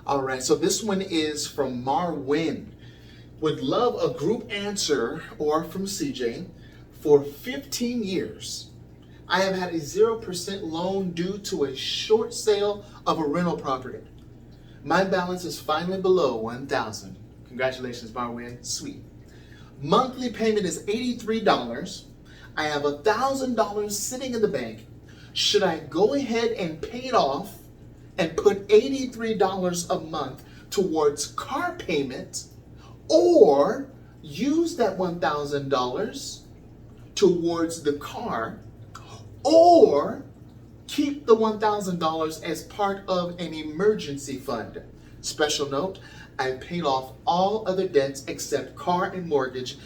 All right, so this one is from Marwin. Would love a group answer or from CJ. For 15 years, I have had a 0% loan due to a short sale of a rental property. My balance is finally below 1,000. Congratulations, Marwin. Sweet. Monthly payment is $83. I have $1,000 sitting in the bank. Should I go ahead and pay it off and put $83 a month towards car payment, or use that $1,000 towards the car, or keep the $1,000 as part of an emergency fund? Special note, I paid off all other debts except car and mortgage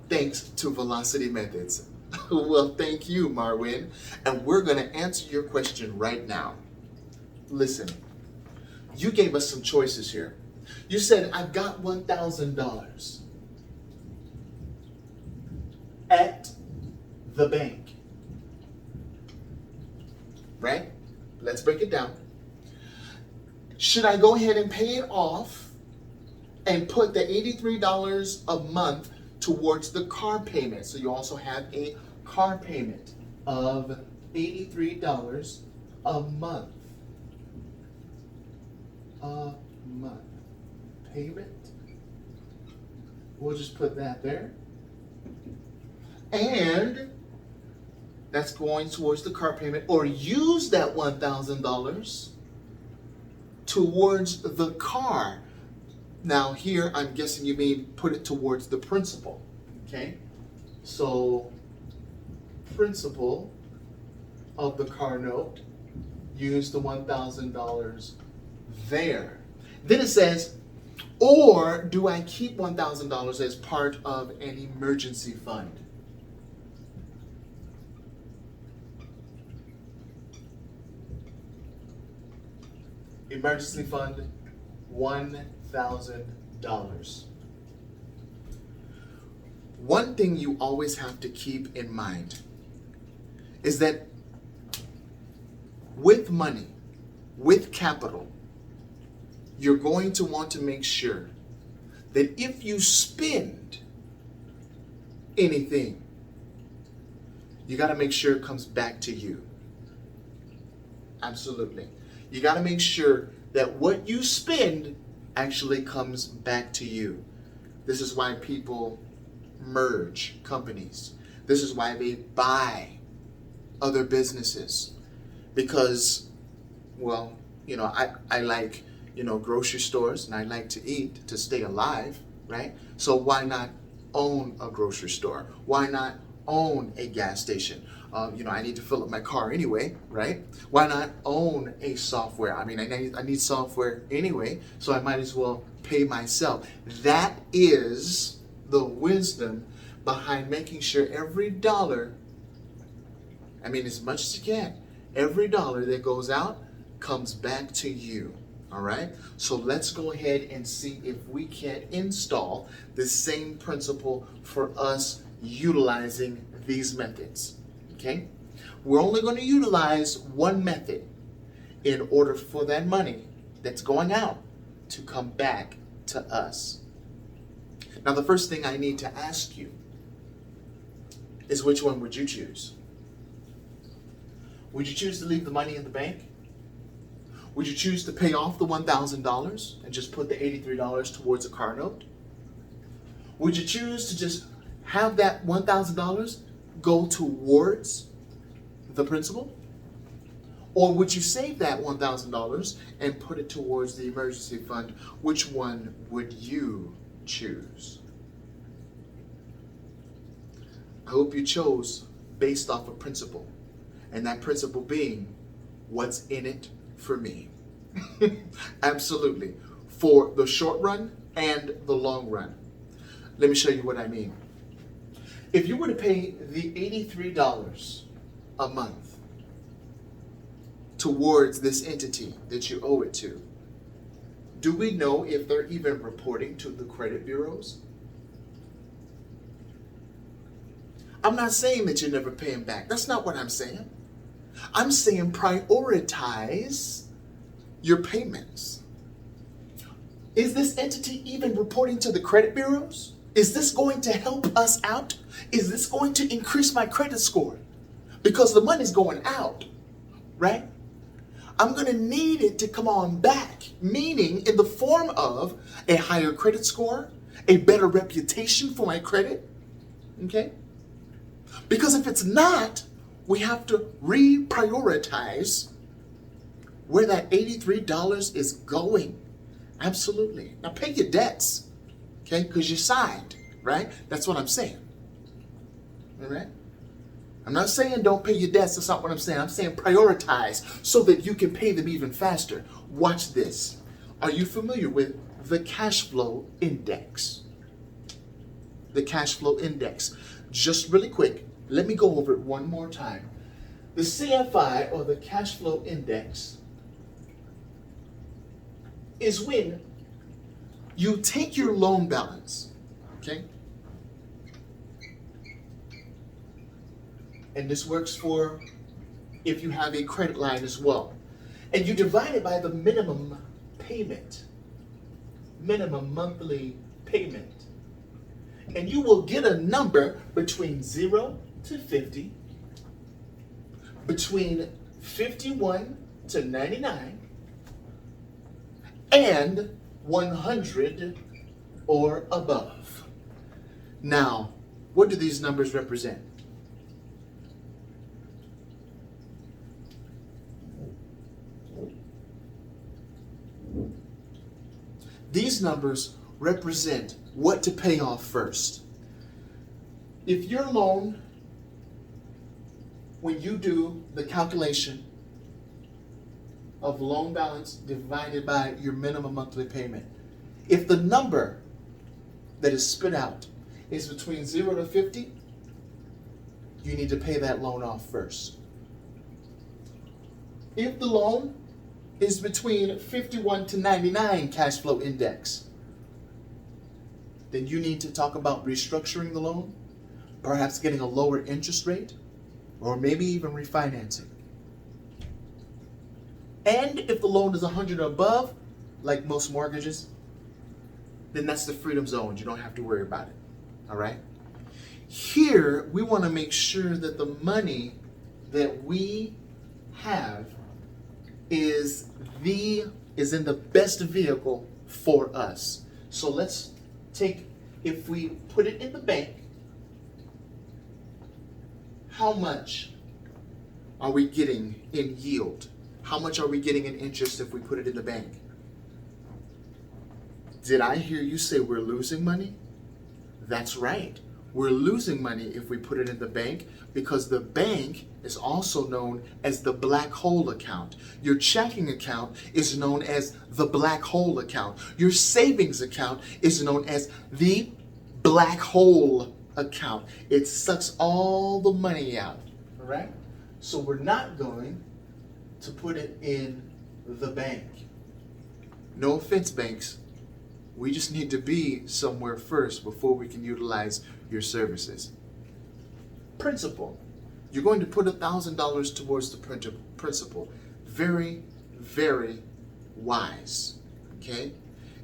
thanks to Velocity Methods. Well, thank you, Marwin. And we're going to answer your question right now. Listen, you gave us some choices here. You said, I've got $1,000 at the bank. Right? Let's break it down. Should I go ahead and pay it off and put the $83 a month towards the car payment? So you also have a car payment of $83 a month. A month. Payment. We'll just put that there. And that's going towards the car payment, or use that $1,000 towards the car. Now here, I'm guessing you mean put it towards the principal, okay? So, principal of the car note, use the $1,000 there. Then it says, or do I keep $1,000 as part of an emergency fund? Emergency fund, $1,000. One thing you always have to keep in mind is that with money, with capital, you're going to want to make sure that if you spend anything, you got to make sure it comes back to you. Absolutely. You got to make sure that what you spend actually comes back to you. This is why people merge companies. This is why they buy other businesses. Because, well, I like, grocery stores, and I like to eat to stay alive, right? So why not own a grocery store? Why not own a gas station? I need to fill up my car anyway, right? Why not own a software? I need software anyway, so I might as well pay myself. That is the wisdom behind making sure every dollar, as much as you can, every dollar that goes out comes back to you. All right? So let's go ahead and see if we can install the same principle for us utilizing these methods. Okay? We're only going to utilize one method in order for that money that's going out to come back to us. Now, the first thing I need to ask you is, which one would you choose? Would you choose to leave the money in the bank? Would you choose to pay off the $1,000 and just put the $83 towards a car note? Would you choose to just have that $1,000 go towards the principal? Or would you save that $1,000 and put it towards the emergency fund? Which one would you choose? I hope you chose based off a principle, and that principle being, what's in it for me? Absolutely. For the short run and the long run. Let me show you what I mean. If you were to pay the $83 a month towards this entity that you owe it to, do we know if they're even reporting to the credit bureaus? I'm not saying that you never pay them back. That's not what I'm saying. I'm saying prioritize your payments. Is this entity even reporting to the credit bureaus? Is this going to help us out? Is this going to increase my credit score? Because the money's going out, right? I'm going to need it to come on back, meaning in the form of a higher credit score, a better reputation for my credit, okay? Because if it's not, we have to reprioritize where that $83 is going. Absolutely. Now pay your debts, okay? Because you signed, right? That's what I'm saying. All right? I'm not saying don't pay your debts. That's not what I'm saying. I'm saying prioritize so that you can pay them even faster. Watch this. Are you familiar with the cash flow index? The cash flow index. Just really quick, let me go over it one more time. The CFI, or the cash flow index, is when you take your loan balance, okay? And this works for if you have a credit line as well. And you divide it by the minimum payment, minimum monthly payment. And you will get a number between 0 to 50, between 51 to 99, and 100 or above. Now, what do these numbers represent? These numbers represent what to pay off first. If your loan, when you do the calculation of loan balance divided by your minimum monthly payment, if the number that is spit out is between 0 to 50, you need to pay that loan off first. If the loan is between 51 to 99 cash flow index, then you need to talk about restructuring the loan, perhaps getting a lower interest rate, or maybe even refinancing. And if the loan is 100 or above, like most mortgages, then that's the freedom zone. You don't have to worry about it. All right? Here, we want to make sure that the money that we have is in the best vehicle for us. So let's take, if we put it in the bank, how much are we getting in yield? How much are we getting in interest if we put it in the bank? Did I hear you say we're losing money? That's right. We're losing money if we put it in the bank, because the bank is also known as the black hole account. Your checking account is known as the black hole account. Your savings account is known as the black hole account. It sucks all the money out, all right? So we're not going to put it in the bank. No offense, banks. We just need to be somewhere first before we can utilize your services. Principal. You're going to put $1,000 towards the principal. Very, very wise. Okay?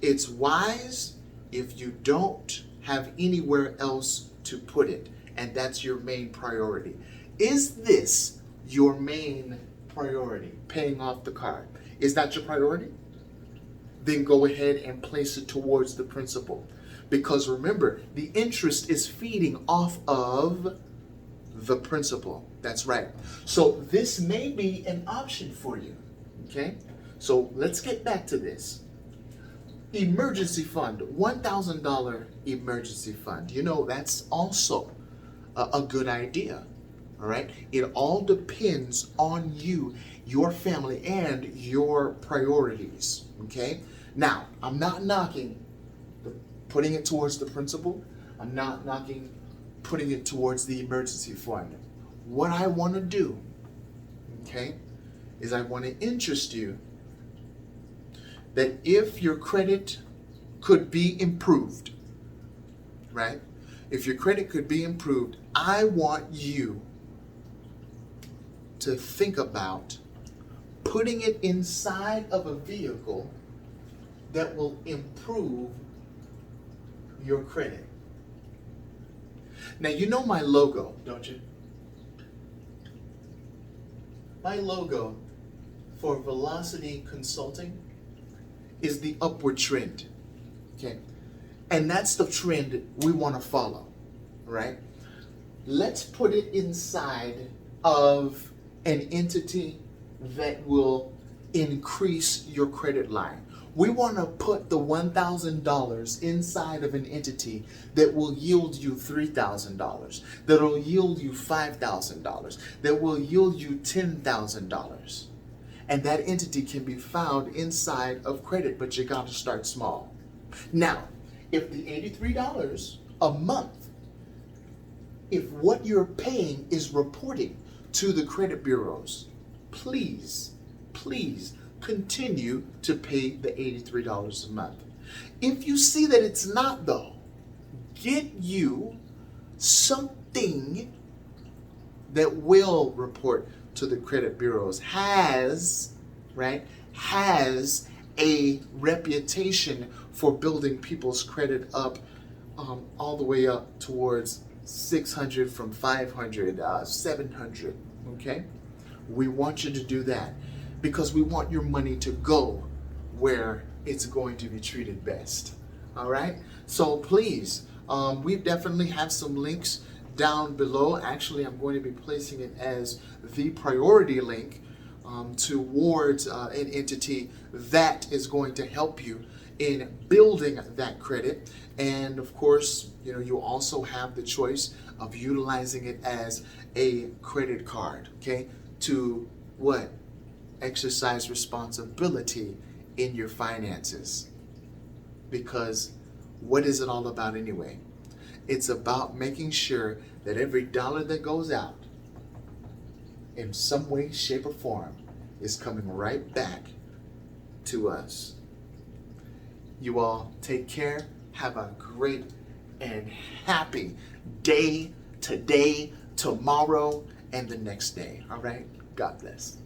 It's wise if you don't have anywhere else to put it, and that's your main priority. Is this your main priority? Paying off the card. Is that your priority? Then go ahead and place it towards the principal. Because remember, the interest is feeding off of the principal. That's right. So this may be an option for you. Okay? So let's get back to this. Emergency fund, $1,000 emergency fund. You know, that's also a good idea. All right? It all depends on you, your family, and your priorities. Okay? Now, I'm not knocking putting it towards the principal. I'm not knocking putting it towards the emergency fund. What I want to do, okay, is I want to interest you that if your credit could be improved, right? If your credit could be improved, I want you to think about putting it inside of a vehicle that will improve your credit. Now, you know my logo, don't you? My logo for Velocity Consulting is the upward trend. Okay? And that's the trend we want to follow, right? Let's put it inside of an entity that will increase your credit line. We want to put the $1,000 inside of an entity that will yield you $3,000, that will yield you $5,000, that will yield you $10,000. And that entity can be found inside of credit, but you got to start small. Now, if the $83 a month, if what you're paying is reporting to the credit bureaus, please continue to pay the $83 a month. If you see that it's not though, get you something that will report to the credit bureaus, has a reputation for building people's credit up all the way up towards 600, from 500, 700, okay? We want you to do that because we want your money to go where it's going to be treated best, all right? So please, we definitely have some links down below. Actually, I'm going to be placing it as the priority link towards an entity that is going to help you in building that credit. And of course, you know, you also have the choice of utilizing it as a credit card, okay, to what? Exercise responsibility in your finances. Because what is it all about anyway? It's about making sure that every dollar that goes out in some way, shape, or form is coming right back to us. You all take care. Have a great and happy day today, tomorrow, and the next day. All right? God bless.